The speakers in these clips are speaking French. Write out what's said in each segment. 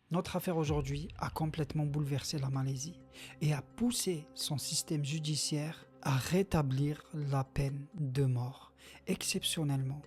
Notre affaire aujourd'hui a complètement bouleversé la Malaisie et a poussé son système judiciaire à rétablir la peine de mort, exceptionnellement,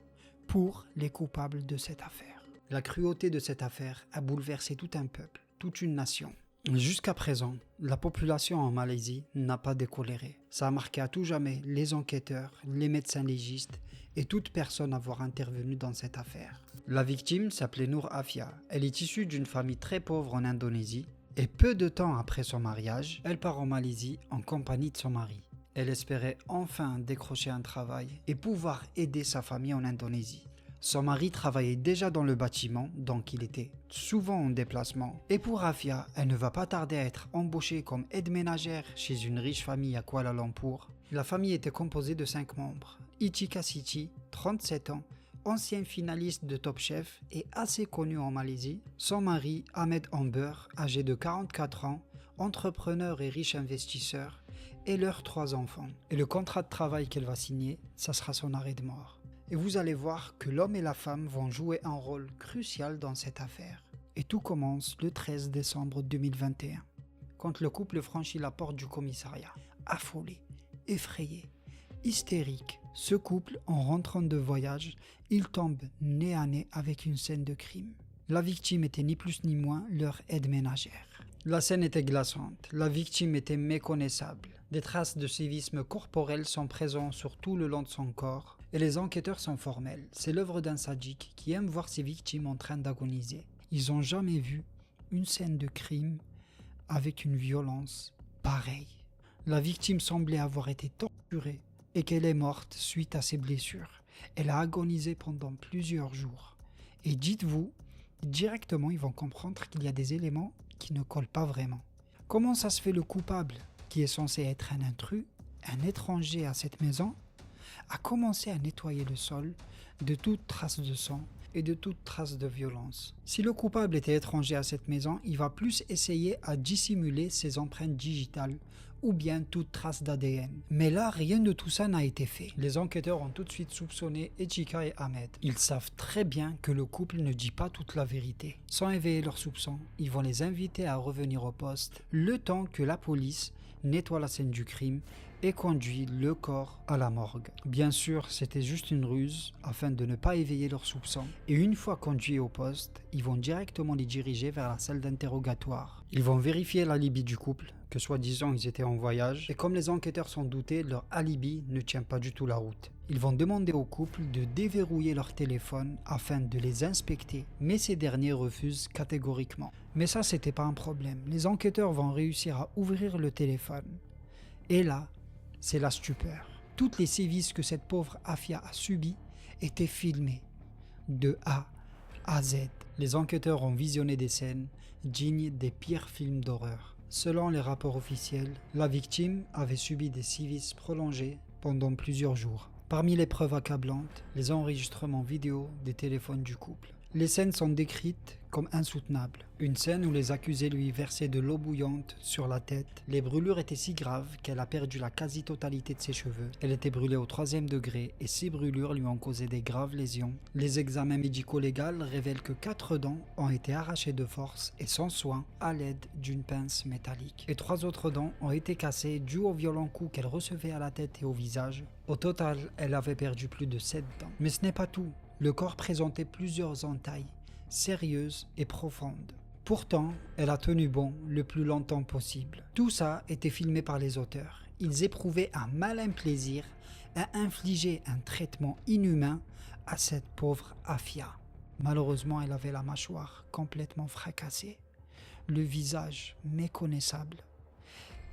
pour les coupables de cette affaire. La cruauté de cette affaire a bouleversé tout un peuple, toute une nation. Jusqu'à présent, la population en Malaisie n'a pas décoléré. Ça a marqué à tout jamais les enquêteurs, les médecins légistes et toute personne à avoir intervenu dans cette affaire. La victime s'appelait Noor Afia. Elle est issue d'une famille très pauvre en Indonésie et peu de temps après son mariage, elle part en Malaisie en compagnie de son mari. Elle espérait enfin décrocher un travail et pouvoir aider sa famille en Indonésie. Son mari travaillait déjà dans le bâtiment, donc il était souvent en déplacement. Et pour Afia, elle ne va pas tarder à être embauchée comme aide ménagère chez une riche famille à Kuala Lumpur. La famille était composée de 5 membres. Ichika Siti, 37 ans, ancien finaliste de Top Chef et assez connu en Malaisie. Son mari, Ahmed Amber, âgé de 44 ans, entrepreneur et riche investisseur, et leurs 3 enfants. Et le contrat de travail qu'elle va signer, ça sera son arrêt de mort. Et vous allez voir que l'homme et la femme vont jouer un rôle crucial dans cette affaire. Et tout commence le 13 décembre 2021, quand le couple franchit la porte du commissariat. Affolé, effrayé, hystérique, ce couple, en rentrant de voyage, il tombe nez à nez avec une scène de crime. La victime était ni plus ni moins leur aide ménagère. La scène était glaçante, la victime était méconnaissable. Des traces de sévices corporels sont présentes sur tout le long de son corps et les enquêteurs sont formels. C'est l'œuvre d'un sadique qui aime voir ses victimes en train d'agoniser. Ils n'ont jamais vu une scène de crime avec une violence pareille. La victime semblait avoir été torturée et qu'elle est morte suite à ses blessures. Elle a agonisé pendant plusieurs jours. Et dites-vous, directement ils vont comprendre qu'il y a des éléments qui ne collent pas vraiment. Comment ça se fait le coupable, qui est censé être un intrus, un étranger à cette maison, a commencé à nettoyer le sol de toute trace de sang et de toute trace de violence? Si le coupable était étranger à cette maison, il va plus essayer à dissimuler ses empreintes digitales ou bien toute trace d'ADN. Mais là, rien de tout ça n'a été fait. Les enquêteurs ont tout de suite soupçonné Ichika et Ahmed. Ils savent très bien que le couple ne dit pas toute la vérité. Sans éveiller leurs soupçons, ils vont les inviter à revenir au poste, le temps que la police nettoie la scène du crime et conduit le corps à la morgue. Bien sûr, c'était juste une ruse afin de ne pas éveiller leurs soupçons. Et une fois conduits au poste, ils vont directement les diriger vers la salle d'interrogatoire. Ils vont vérifier l'alibi du couple, que soi-disant ils étaient en voyage, et comme les enquêteurs s'en doutaient, leur alibi ne tient pas du tout la route. Ils vont demander au couple de déverrouiller leur téléphone afin de les inspecter, mais ces derniers refusent catégoriquement. Mais ça, c'était pas un problème. Les enquêteurs vont réussir à ouvrir le téléphone. Et là, c'est la stupeur. Toutes les sévices que cette pauvre Afia a subis étaient filmés, de A à Z. Les enquêteurs ont visionné des scènes dignes des pires films d'horreur. Selon les rapports officiels, la victime avait subi des sévices prolongés pendant plusieurs jours. Parmi les preuves accablantes, les enregistrements vidéo des téléphones du couple. Les scènes sont décrites comme insoutenables. Une scène où les accusés lui versaient de l'eau bouillante sur la tête. Les brûlures étaient si graves qu'elle a perdu la quasi-totalité de ses cheveux. Elle était brûlée au 3e degré et ces brûlures lui ont causé des graves lésions. Les examens médico-légaux révèlent que 4 dents ont été arrachées de force et sans soin à l'aide d'une pince métallique. Et 3 autres dents ont été cassées dû aux violents coups qu'elle recevait à la tête et au visage. Au total, elle avait perdu plus de 7 dents. Mais ce n'est pas tout. Le corps présentait plusieurs entailles, sérieuses et profondes. Pourtant, elle a tenu bon le plus longtemps possible. Tout ça était filmé par les auteurs. Ils éprouvaient un malin plaisir à infliger un traitement inhumain à cette pauvre Afia. Malheureusement, elle avait la mâchoire complètement fracassée, le visage méconnaissable.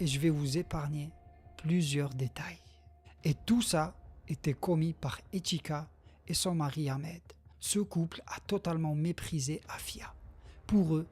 Et je vais vous épargner plusieurs détails. Et tout ça était commis par Ichika et son mari Ahmed. Ce couple a totalement méprisé Afia. Pour eux,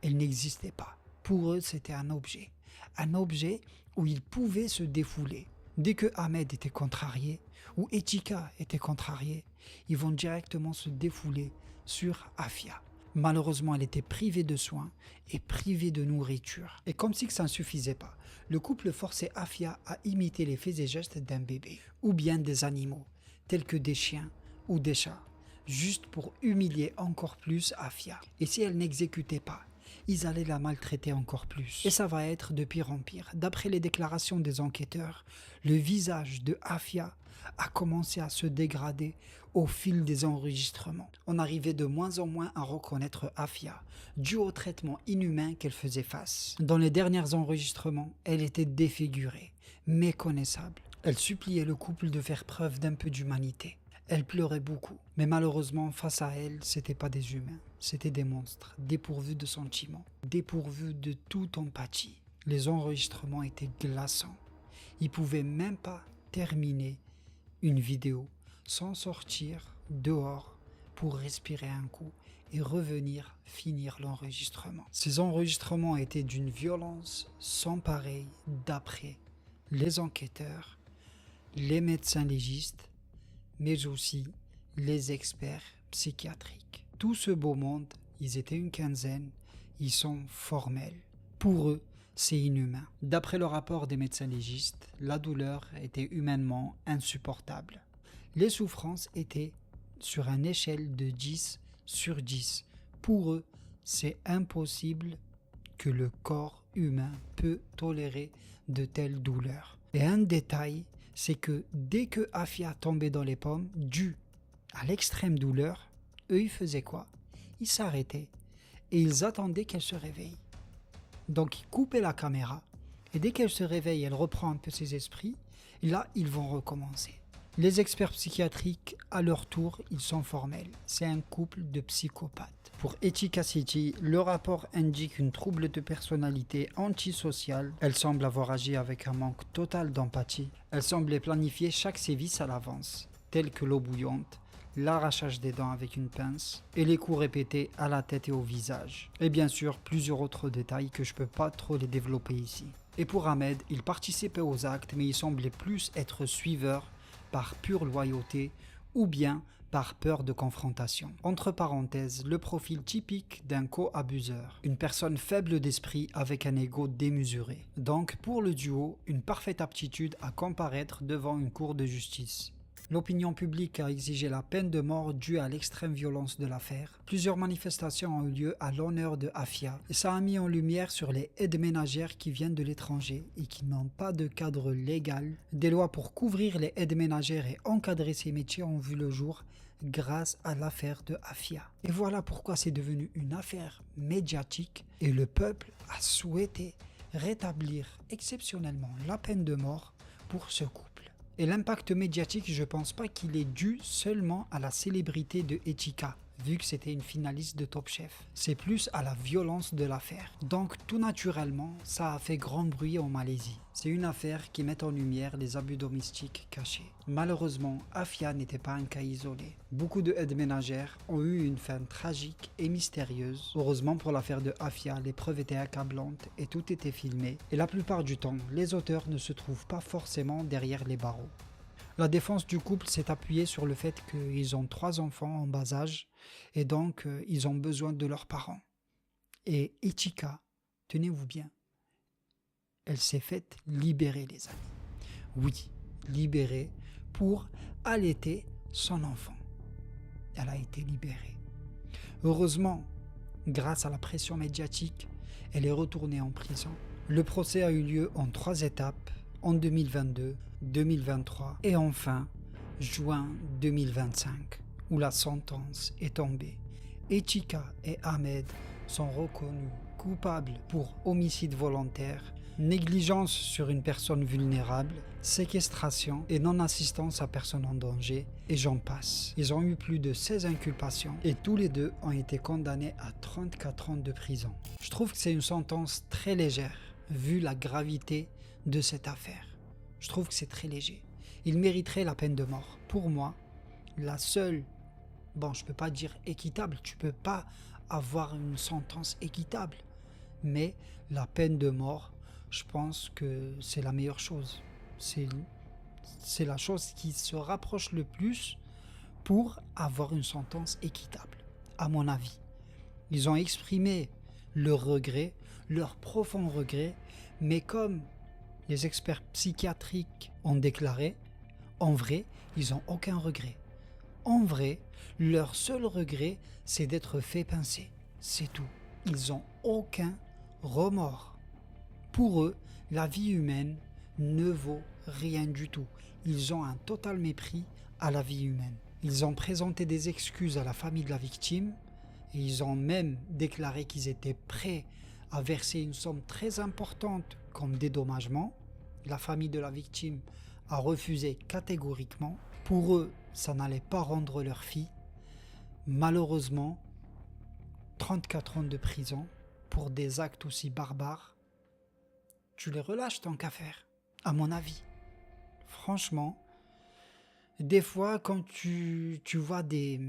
elle n'existait pas. Pour eux, c'était un objet. Un objet où ils pouvaient se défouler. Dès que Ahmed était contrarié, ou Ichika était contrarié, ils vont directement se défouler sur Afia. Malheureusement, elle était privée de soins et privée de nourriture. Et comme si ça ne suffisait pas, le couple forçait Afia à imiter les faits et gestes d'un bébé, ou bien des animaux, tels que des chiens ou des chats, juste pour humilier encore plus Afia. Et si elle n'exécutait pas, ils allaient la maltraiter encore plus. Et ça va être de pire en pire. D'après les déclarations des enquêteurs, le visage de Afia a commencé à se dégrader au fil des enregistrements. On arrivait de moins en moins à reconnaître Afia, dû au traitement inhumain qu'elle faisait face. Dans les derniers enregistrements, elle était défigurée, méconnaissable. Elle suppliait le couple de faire preuve d'un peu d'humanité. Elle pleurait beaucoup, mais malheureusement, face à elle, c'était pas des humains, c'était des monstres, dépourvus de sentiments, dépourvus de toute empathie. Les enregistrements étaient glaçants. Ils pouvaient même pas terminer une vidéo sans sortir dehors pour respirer un coup et revenir finir l'enregistrement. Ces enregistrements étaient d'une violence sans pareille d'après les enquêteurs, les médecins légistes, mais aussi les experts psychiatriques. Tout ce beau monde, ils étaient une quinzaine, ils sont formels. Pour eux, c'est inhumain. D'après le rapport des médecins légistes, la douleur était humainement insupportable. Les souffrances étaient sur une échelle de 10 sur 10. Pour eux, c'est impossible que le corps humain peut tolérer de telles douleurs. Et un détail, c'est que dès que Afia tombait dans les pommes, dû à l'extrême douleur, eux ils faisaient quoi? Ils s'arrêtaient et ils attendaient qu'elle se réveille. Donc ils coupaient la caméra et dès qu'elle se réveille, elle reprend un peu ses esprits et là ils vont recommencer. Les experts psychiatriques, à leur tour, ils sont formels. C'est un couple de psychopathes. Pour Etika City, le rapport indique une trouble de personnalité antisociale. Elle semble avoir agi avec un manque total d'empathie. Elle semblait planifier chaque sévice à l'avance, tel que l'eau bouillante, l'arrachage des dents avec une pince et les coups répétés à la tête et au visage. Et bien sûr, plusieurs autres détails que je peux pas trop les développer ici. Et pour Ahmed, il participait aux actes, mais il semblait plus être suiveur par pure loyauté ou bien par peur de confrontation. Entre parenthèses, le profil typique d'un co-abuseur. Une personne faible d'esprit avec un ego démesuré. Donc pour le duo, une parfaite aptitude à comparaître devant une cour de justice. L'opinion publique a exigé la peine de mort due à l'extrême violence de l'affaire. Plusieurs manifestations ont eu lieu à l'honneur de Afia et ça a mis en lumière sur les aides ménagères qui viennent de l'étranger et qui n'ont pas de cadre légal. Des lois pour couvrir les aides ménagères et encadrer ces métiers ont vu le jour grâce à l'affaire de Afia. Et voilà pourquoi c'est devenu une affaire médiatique et le peuple a souhaité rétablir exceptionnellement la peine de mort pour ce couple. Et l'impact médiatique, je pense pas qu'il est dû seulement à la célébrité de Etika, vu que c'était une finaliste de Top Chef. C'est plus à la violence de l'affaire. Donc tout naturellement, ça a fait grand bruit en Malaisie. C'est une affaire qui met en lumière les abus domestiques cachés. Malheureusement, Afia n'était pas un cas isolé. Beaucoup de aides ménagères ont eu une fin tragique et mystérieuse. Heureusement pour l'affaire de Afia, les preuves étaient accablantes et tout était filmé. Et la plupart du temps, les auteurs ne se trouvent pas forcément derrière les barreaux. La défense du couple s'est appuyée sur le fait qu'ils ont 3 enfants en bas âge et donc ils ont besoin de leurs parents. Et Etika, tenez-vous bien, elle s'est faite libérer les amis. Oui, libérée pour allaiter son enfant. Elle a été libérée. Heureusement, grâce à la pression médiatique, elle est retournée en prison. Le procès a eu lieu en 3 étapes, en 2022, 2023 et enfin juin 2025, où la sentence est tombée. Etika et Ahmed sont reconnus coupables pour homicide volontaire, négligence sur une personne vulnérable, séquestration et non-assistance à personne en danger, et j'en passe. Ils ont eu plus de 16 inculpations et tous les deux ont été condamnés à 34 ans de prison. Je trouve que c'est une sentence très légère, vu la gravité de cette affaire. Je trouve que c'est très léger. Ils mériteraient la peine de mort. Pour moi, la seule, je peux pas dire équitable, tu peux pas avoir une sentence équitable, mais la peine de mort, je pense que c'est la meilleure chose. C'est la chose qui se rapproche le plus pour avoir une sentence équitable, à mon avis. Ils ont exprimé leur regret, leur profond regret, mais comme les experts psychiatriques ont déclaré, en vrai, ils n'ont aucun regret. En vrai, leur seul regret, c'est d'être fait pincer. C'est tout. Ils n'ont aucun remords. Pour eux, la vie humaine ne vaut rien du tout. Ils ont un total mépris à la vie humaine. Ils ont présenté des excuses à la famille de la victime et ils ont même déclaré qu'ils étaient prêts à verser une somme très importante comme dédommagement. La famille de la victime a refusé catégoriquement. Pour eux, ça n'allait pas rendre leur fille. Malheureusement, 34 ans de prison pour des actes aussi barbares, tu les relâches tant qu'à faire, à mon avis. Franchement, des fois, quand tu vois des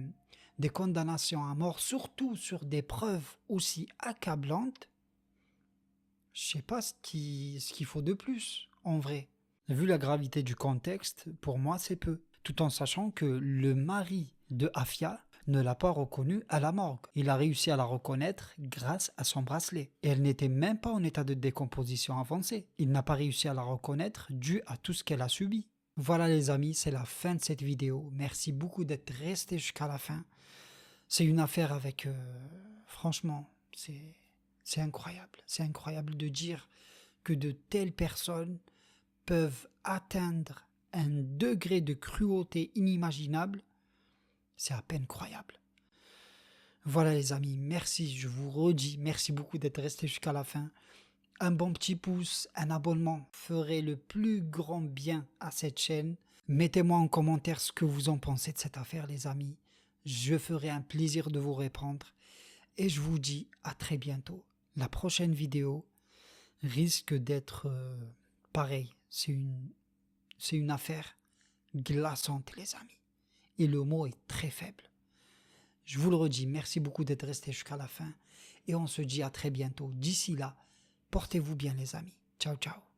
condamnations à mort, surtout sur des preuves aussi accablantes, je sais pas ce qu'il faut de plus, en vrai. Vu la gravité du contexte, pour moi, c'est peu. Tout en sachant que le mari de Afia ne l'a pas reconnue à la morgue. Il a réussi à la reconnaître grâce à son bracelet. Et elle n'était même pas en état de décomposition avancée. Il n'a pas réussi à la reconnaître dû à tout ce qu'elle a subi. Voilà les amis, c'est la fin de cette vidéo. Merci beaucoup d'être resté jusqu'à la fin. C'est une affaire avec... franchement, c'est incroyable. C'est incroyable de dire que de telles personnes peuvent atteindre un degré de cruauté inimaginable. C'est à peine croyable. Voilà les amis, merci, je vous redis, merci beaucoup d'être resté jusqu'à la fin. Un bon petit pouce, un abonnement ferait le plus grand bien à cette chaîne. Mettez-moi en commentaire ce que vous en pensez de cette affaire les amis. Je ferai un plaisir de vous répondre. Et je vous dis à très bientôt. La prochaine vidéo risque d'être pareil. C'est une affaire glaçante les amis. Et le mot est très faible. Je vous le redis, merci beaucoup d'être resté jusqu'à la fin. Et on se dit à très bientôt. D'ici là, portez-vous bien les amis. Ciao, ciao.